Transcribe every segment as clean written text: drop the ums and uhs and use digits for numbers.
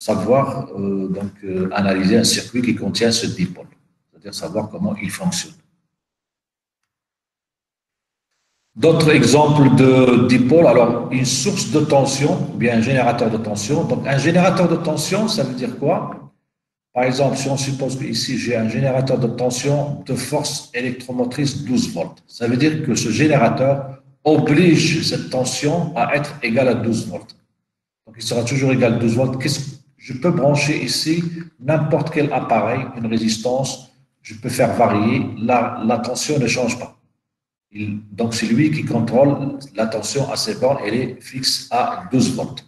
savoir analyser un circuit qui contient ce dipôle, c'est-à-dire savoir comment il fonctionne. D'autres exemples de dipôle, alors une source de tension, ou bien un générateur de tension. Donc un générateur de tension, ça veut dire quoi? Par exemple, si on suppose qu'ici j'ai un générateur de tension de force électromotrice 12 volts, ça veut dire que ce générateur oblige cette tension à être égale à 12 volts. Donc il sera toujours égal à 12 volts. Je peux brancher ici n'importe quel appareil, une résistance, je peux faire varier, la tension ne change pas. Donc, c'est lui qui contrôle la tension à ses bornes, elle est fixe à 12 volts.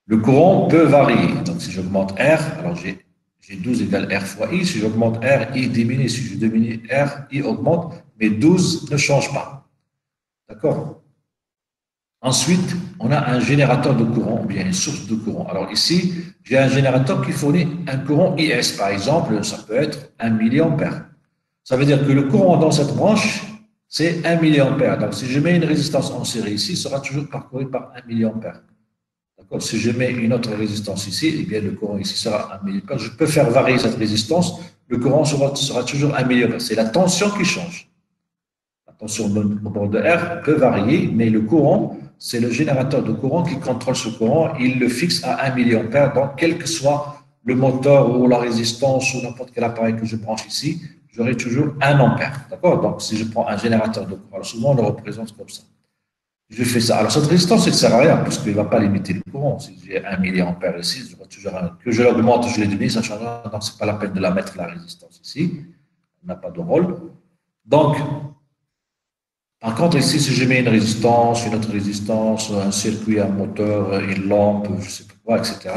Le courant peut varier. Donc, si j'augmente R, alors j'ai 12 égale R fois I. Si j'augmente R, I diminue. Si je diminue R, I augmente, mais 12 ne change pas. D'accord? Ensuite, on a un générateur de courant, ou bien une source de courant. Alors ici, j'ai un générateur qui fournit un courant IS. Par exemple, ça peut être 1 milliampère. Ça veut dire que le courant dans cette branche, c'est 1 milliampère. Donc, si je mets une résistance en série ici, sera toujours parcouru par 1 milliampère. D'accord? Si je mets une autre résistance ici, eh bien, le courant ici sera 1 milliampère. Je peux faire varier cette résistance. Le courant sera toujours 1 milliampère. C'est la tension qui change. La tension au bord de R peut varier, mais le courant, c'est le générateur de courant qui contrôle ce courant. Il le fixe à 1 milliampère. Donc, quel que soit le moteur ou la résistance ou n'importe quel appareil que je branche ici, j'aurai toujours 1 ampère. D'accord? Donc, si je prends un générateur de courant, alors souvent on le représente comme ça. Je fais ça. Alors, cette résistance, elle ne sert à rien, puisqu'il ne va pas limiter le courant. Si j'ai 1 milliampère ici, j'aurai toujours que je l'augmente, je l'ai diminue, ça ne change rien. Donc, ce n'est pas la peine de la mettre, la résistance ici. Elle n'a pas de rôle. Donc, par contre, ici, si je mets une résistance, une autre résistance, un circuit, un moteur, une lampe, je ne sais pas quoi, etc.,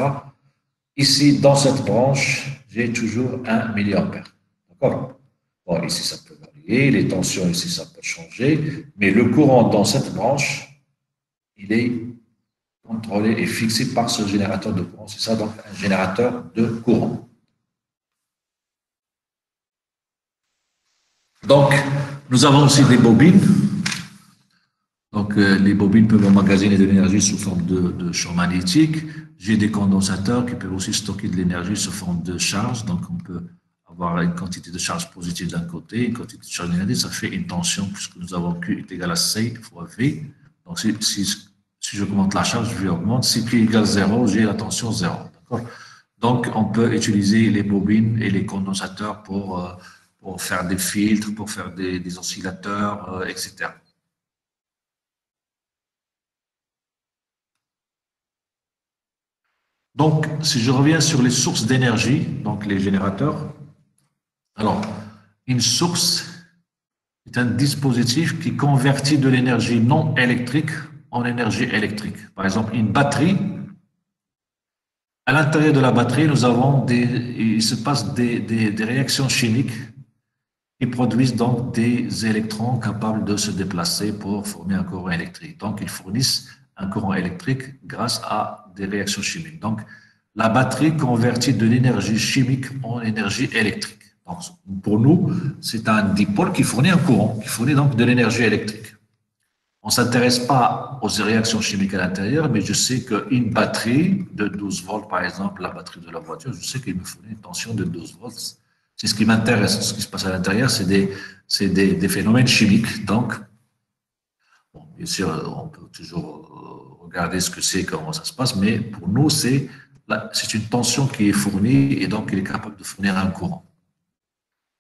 ici, dans cette branche, j'ai toujours 1 milliampère. D'accord? Bon, ici, ça peut varier, les tensions ici, ça peut changer, mais le courant dans cette branche, il est contrôlé et fixé par ce générateur de courant. C'est ça, donc, un générateur de courant. Donc, nous avons aussi des bobines. Donc, les bobines peuvent emmagasiner de l'énergie sous forme de champ magnétique. J'ai des condensateurs qui peuvent aussi stocker de l'énergie sous forme de charge. Donc, on peut avoir une quantité de charge positive d'un côté, une quantité de charge négative, ça fait une tension, puisque nous avons Q est égal à C fois V. Donc, si j'augmente la charge, V augmente. Si Q égale 0, j'ai la tension 0. Donc, on peut utiliser les bobines et les condensateurs pour faire des filtres, pour faire des oscillateurs, etc. Donc, si je reviens sur les sources d'énergie, donc les générateurs, alors, une source est un dispositif qui convertit de l'énergie non électrique en énergie électrique. Par exemple, une batterie, à l'intérieur de la batterie, il se passe des réactions chimiques qui produisent donc des électrons capables de se déplacer pour former un courant électrique. Donc, ils fournissent un courant électrique grâce à des réactions chimiques. Donc, la batterie convertit de l'énergie chimique en énergie électrique. Donc, pour nous, c'est un dipôle qui fournit un courant, qui fournit donc de l'énergie électrique. On ne s'intéresse pas aux réactions chimiques à l'intérieur, mais je sais qu'une batterie de 12 volts, par exemple, la batterie de la voiture, je sais qu'il me fournit une tension de 12 volts. C'est ce qui m'intéresse. Ce qui se passe à l'intérieur, c'est des phénomènes chimiques. Donc, bon, bien sûr, on peut toujours regarder ce que c'est, comment ça se passe, mais pour nous, c'est une tension qui est fournie et donc il est capable de fournir un courant.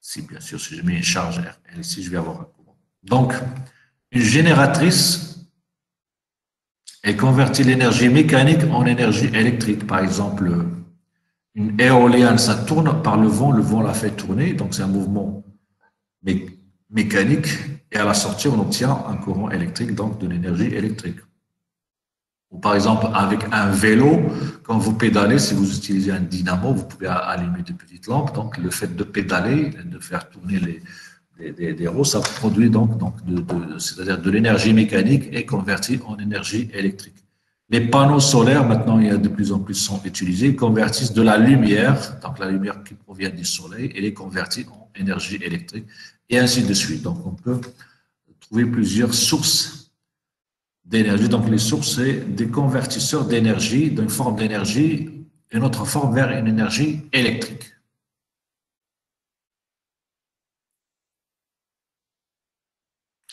Si, bien sûr, si je mets une charge RL ici, je vais avoir un courant. Donc, une génératrice, elle convertit l'énergie mécanique en énergie électrique. Par exemple, une éolienne, ça tourne par le vent la fait tourner, donc c'est un mouvement mécanique, et à la sortie, on obtient un courant électrique, donc de l'énergie électrique. Ou par exemple, avec un vélo, quand vous pédalez, si vous utilisez un dynamo, vous pouvez allumer de petites lampes, donc le fait de pédaler, de faire tourner des roues, ça produit donc c'est-à-dire de l'énergie mécanique et convertie en énergie électrique. Les panneaux solaires, maintenant, il y a de plus en plus sont utilisés, convertissent de la lumière, donc la lumière qui provient du soleil, et les convertit en énergie électrique, et ainsi de suite. Donc, on peut trouver plusieurs sources d'énergie. Donc, les sources, c'est des convertisseurs d'énergie, d'une forme d'énergie une autre forme vers une énergie électrique.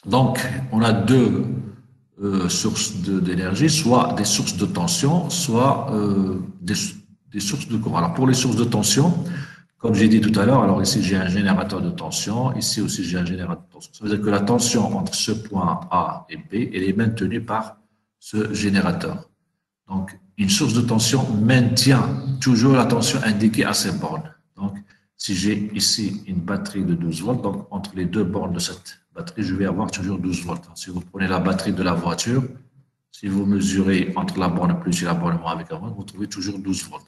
Donc, on a deux sources d'énergie, soit des sources de tension, soit des sources de courant. Alors, pour les sources de tension, comme j'ai dit tout à l'heure, alors ici j'ai un générateur de tension, ici aussi j'ai un générateur de tension. Ça veut dire que la tension entre ce point A et B, elle est maintenue par ce générateur. Donc, une source de tension maintient toujours la tension indiquée à ces bornes. Donc, si j'ai ici une batterie de 12 volts, donc entre les deux bornes de cette batterie, je vais avoir toujours 12 volts. Si vous prenez la batterie de la voiture, si vous mesurez entre la borne plus et la borne moins avec la borne, vous trouvez toujours 12 volts.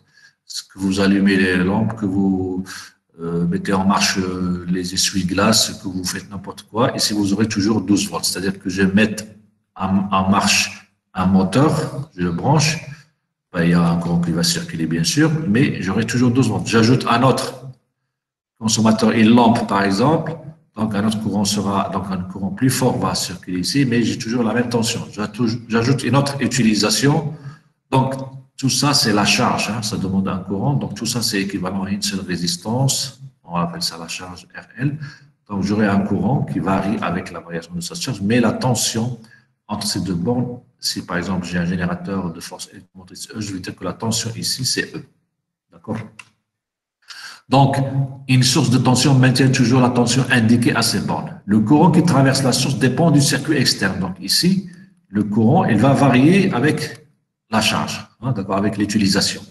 Que vous allumez les lampes, que vous mettez en marche les essuie-glaces, que vous faites n'importe quoi, et si vous aurez toujours 12 volts. C'est-à-dire que je vais mettre en marche un moteur, je le branche, ben, il y a un courant qui va circuler bien sûr, mais j'aurai toujours 12 volts. J'ajoute un autre consommateur, une lampe par exemple, donc un autre courant sera, donc un courant plus fort va circuler ici, mais j'ai toujours la même tension. J'ajoute une autre utilisation, donc tout ça c'est la charge, hein, ça demande un courant, donc tout ça c'est équivalent à une seule résistance, on appelle ça la charge RL. Donc j'aurai un courant qui varie avec la variation de sa charge, mais la tension entre ces deux bornes, si par exemple j'ai un générateur de force électromotrice E, je vais dire que la tension ici c'est E. D'accord? Donc, une source de tension maintient toujours la tension indiquée à ces bornes. Le courant qui traverse la source dépend du circuit externe. Donc ici, le courant, il va varier avec la charge, hein, d'accord, avec l'utilisation.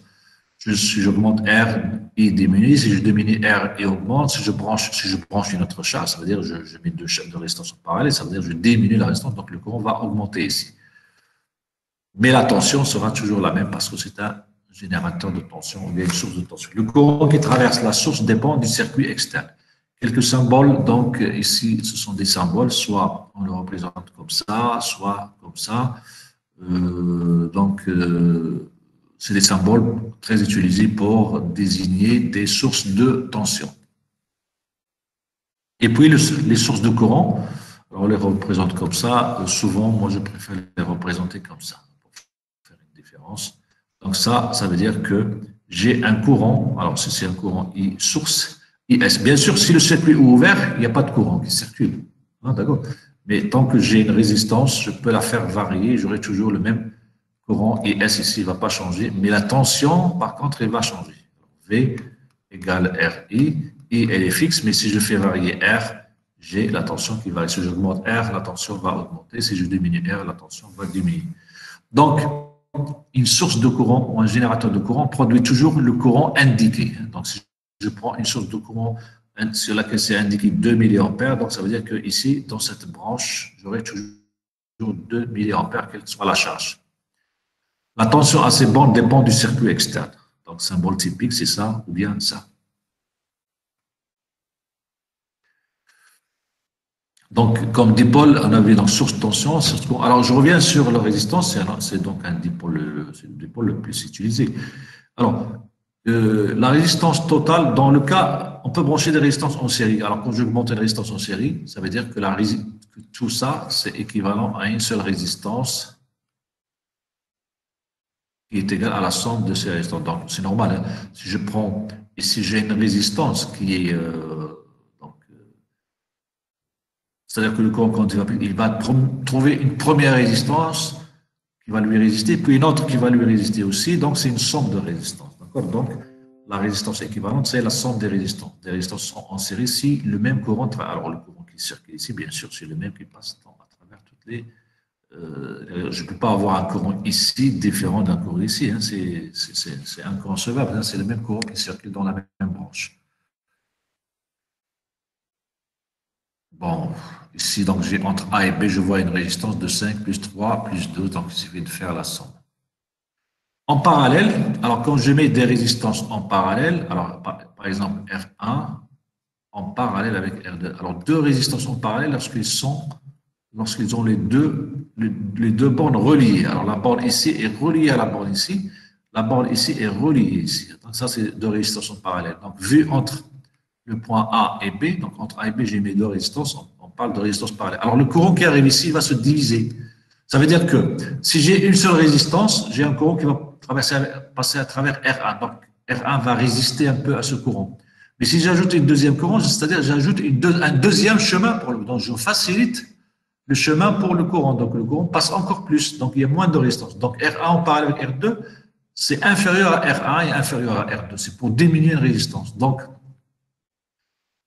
Si j'augmente R, il diminue. Si je diminue R, il augmente. Si je branche une autre charge, ça veut dire que je mets deux chaînes de résistance en parallèle, ça veut dire que je diminue la résistance, donc le courant va augmenter ici. Mais la tension sera toujours la même parce que c'est un générateur de tension, il y a une source de tension. Le courant qui traverse la source dépend du circuit externe. Quelques symboles, donc ici, ce sont des symboles, soit on le représente comme ça, soit comme ça. C'est des symboles très utilisés pour désigner des sources de tension. Et puis, les sources de courant, on les représente comme ça. Souvent, moi, je préfère les représenter comme ça, pour faire une différence. Donc, ça veut dire que j'ai un courant. Alors, si c'est un courant I, source IS. Bien sûr, si le circuit est ouvert, il n'y a pas de courant qui circule. Ah, d'accord. Mais tant que j'ai une résistance, je peux la faire varier. J'aurai toujours le même courant IS ici, il ne va pas changer. Mais la tension, par contre, elle va changer. V égale RI. I, elle est fixe, mais si je fais varier R, j'ai la tension qui varie. Si j'augmente R, la tension va augmenter. Si je diminue R, la tension va diminuer. Donc, une source de courant ou un générateur de courant produit toujours le courant indiqué. Donc, si je prends une source de courant sur laquelle c'est indiqué 2 mA, donc ça veut dire que ici, dans cette branche, j'aurai toujours 2 mA, quelle soit la charge. La tension à ces bornes dépend du circuit externe. Donc, symbole typique, c'est ça ou bien ça. Donc, comme dipôle, on avait donc source de tension. Alors, je reviens sur la résistance. C'est donc un dipôle, c'est le dipôle le plus utilisé. Alors, la résistance totale, dans le cas, on peut brancher des résistances en série. Alors, quand j'augmente une résistance en série, ça veut dire que tout ça, c'est équivalent à une seule résistance qui est égale à la somme de ces résistances. Donc, c'est normal. Hein? Si je prends, et si j'ai une résistance qui est c'est-à-dire que le courant, quand il va trouver une première résistance qui va lui résister, puis une autre qui va lui résister aussi. Donc, c'est une somme de résistances. D'accord? Donc, la résistance équivalente, c'est la somme des résistances. Des résistances sont en série si le même courant, alors le courant qui circule ici, bien sûr, c'est le même qui passe à travers toutes les. Je ne peux pas avoir un courant ici différent d'un courant ici. Hein, c'est inconcevable. Hein, c'est le même courant qui circule dans la même branche. Bon, ici, donc, j'ai entre A et B, je vois une résistance de 5 plus 3 plus 2, donc il suffit de faire la somme. En parallèle, alors quand je mets des résistances en parallèle, alors par exemple R1 en parallèle avec R2, alors deux résistances en parallèle lorsqu'ils ont les deux bornes reliées. Alors la borne ici est reliée à la borne ici, la borne ici est reliée ici. Donc ça, c'est deux résistances en parallèle. Donc vu entre le point A et B, donc entre A et B, j'ai mes deux résistances, on parle de résistance parallèle. Alors le courant qui arrive ici va se diviser. Ça veut dire que si j'ai une seule résistance, j'ai un courant qui va passer à travers R1. Donc, R1 va résister un peu à ce courant. Mais si j'ajoute une deuxième courant, c'est-à-dire j'ajoute un deuxième chemin pour le. Donc, je facilite le chemin pour le courant. Donc, le courant passe encore plus. Donc, il y a moins de résistance. Donc, R1 en parallèle avec R2, c'est inférieur à R1 et inférieur à R2. C'est pour diminuer une résistance. Donc,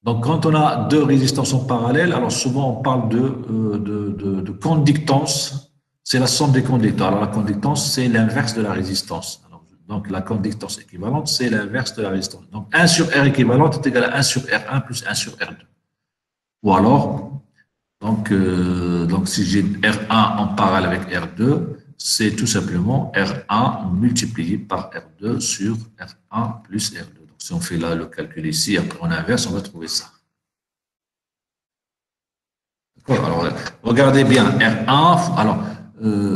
quand on a deux résistances en parallèle, alors souvent on parle de conductance. C'est la somme des conducteurs. Alors, la conductance, c'est l'inverse de la résistance. Alors, donc, la conductance équivalente, c'est l'inverse de la résistance. Donc, 1 sur R équivalente est égal à 1 sur R1 plus 1 sur R2. Ou alors, donc si j'ai R1 en parallèle avec R2, c'est tout simplement R1 multiplié par R2 sur R1 plus R2. Donc, si on fait là le calcul ici, après on inverse, on va trouver ça. Alors, regardez bien, R1, alors,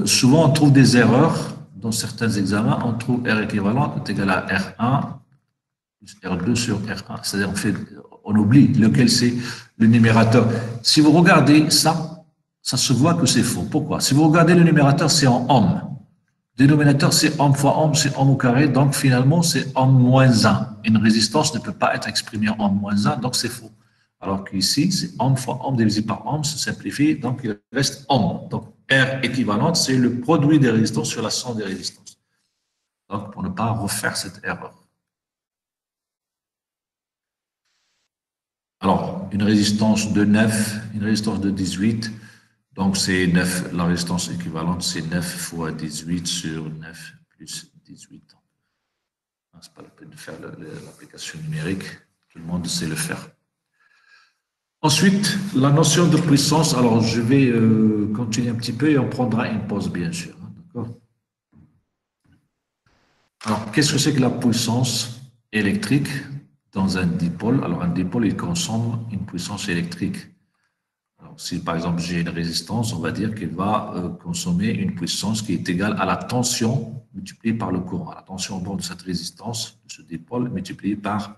souvent on trouve des erreurs dans certains examens, on trouve R équivalent est égal à R1 plus R2 sur R1. C'est-à-dire, on oublie lequel c'est le numérateur. Si vous regardez ça, ça se voit que c'est faux. Pourquoi? Si vous regardez le numérateur, c'est en ohm. Le dénominateur, c'est ohm fois ohm, c'est ohm au carré. Donc, finalement, c'est ohm moins 1. Une résistance ne peut pas être exprimée en ohm moins 1, donc c'est faux. Alors qu'ici, c'est ohm fois ohm divisé par ohm, se simplifie, donc il reste ohm. Donc, R équivalente, c'est le produit des résistances sur la somme des résistances. Donc, pour ne pas refaire cette erreur. Alors, une résistance de 9, une résistance de 18, donc c'est 9, la résistance équivalente, c'est 9 fois 18 sur 9 plus 18. Ce n'est pas la peine de faire l'application numérique, tout le monde sait le faire. Ensuite, la notion de puissance, alors je vais continuer un petit peu et on prendra une pause, bien sûr. D'accord. Alors, qu'est-ce que c'est que la puissance électrique dans un dipôle? Alors, un dipôle, il consomme une puissance électrique. Alors, si par exemple j'ai une résistance, on va dire qu'elle va consommer une puissance qui est égale à la tension multipliée par le courant. La tension au bord de cette résistance, de ce dipôle, multipliée par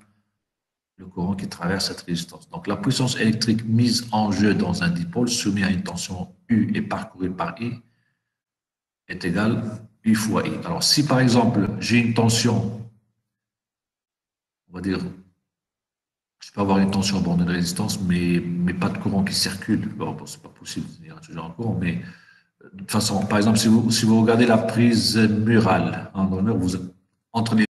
le courant qui traverse cette résistance. Donc, la puissance électrique mise en jeu dans un dipôle soumis à une tension U et parcourue par I est égale U fois I. Alors, si par exemple j'ai une tension, on va dire, je peux avoir une tension au bord d'une résistance, mais pas de courant qui circule. Bon, c'est pas possible, il y a toujours un courant, mais de toute façon, par exemple, si vous regardez la prise murale, hein, vous, entre les